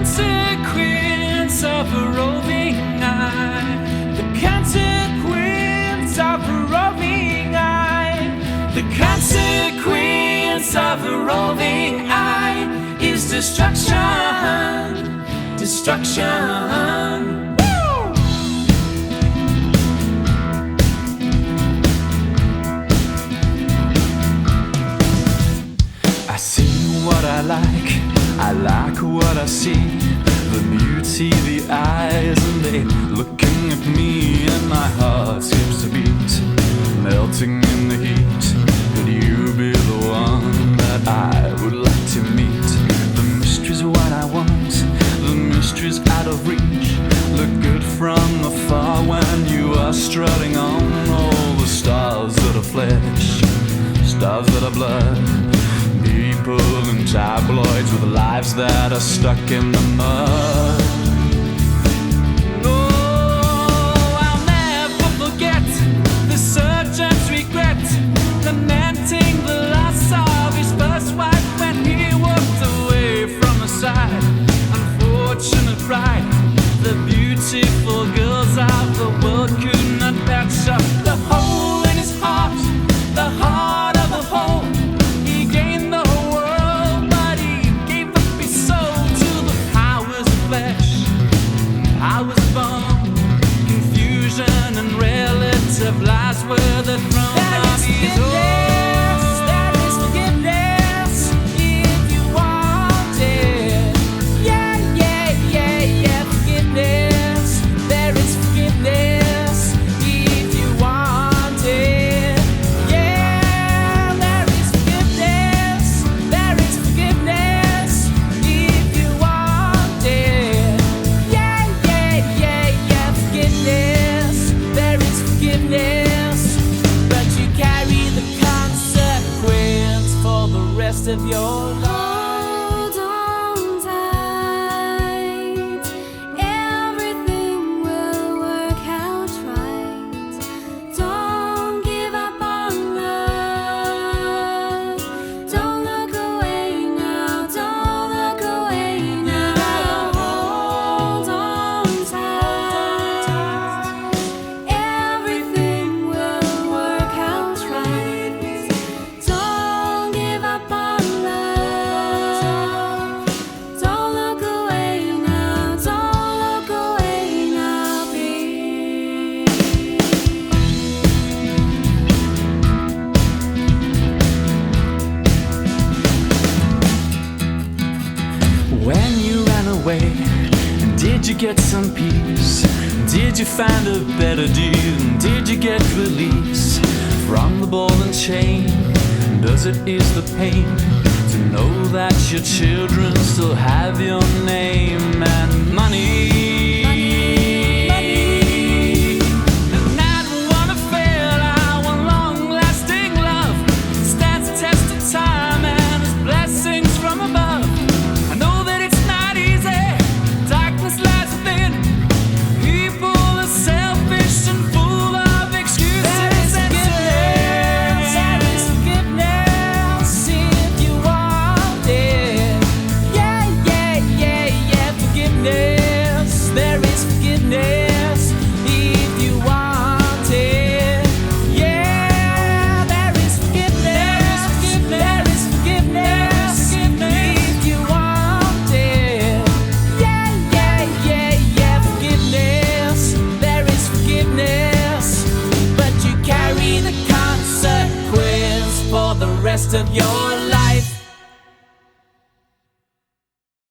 consequence of a roving eye. The consequence of a roving eye. The consequence of a roving eye is destruction. Destruction. I see what I like what I see. The beauty, the eyes, and they looking at me, and my heart seems to beat, melting in the heat. Could you be the one that I would like to meet? The mystery's what I want, the mystery's out of reach. Look good from afar when you are strutting on all the stars that are flesh, stars that are blood. People in tabloids with lives that are stuck in the mud. Oh, I'll never forget the surgeon's regret, lamenting the loss of his first wife when he walked away from her side. Unfortunate bride, the beautiful girls of the world could not patch up the hole in his heart, the heart of the hole. And relative lies were the throne of his There is forgiveness if you want it. Yeah, yeah, yeah, yeah, forgiveness. There is forgiveness if you want it. Yeah, there is forgiveness. There is forgiveness if you want it. Yeah, yeah, yeah, yeah, forgiveness. There is forgiveness, but you carry the consequence for the rest of your life. Hold on tight, everything will work out right. Don't give up on love. Don't look away now, don't look away now. Hold on tight. Everything will work out right. Don't give up on love. Don't look away now. Don't look away now, babe. When you ran away, did you get some peace? Did you find a better deal? Did you get release from the ball and chain? Does it ease the pain to know that your children still have your name and money? And I don't wanna fail, I want long-lasting love that stands the test of time and is blessings from above. I know that it's not easy, darkness lies within. People are selfish and full of excuses. There is forgiveness if you want it. Yeah, yeah, yeah, yeah, forgiveness. There is forgiveness if you want it. Yeah, there is forgiveness. There is forgiveness if you want it. Yeah, yeah, yeah, yeah, forgiveness. There is forgiveness, but you carry the consequence for the rest of your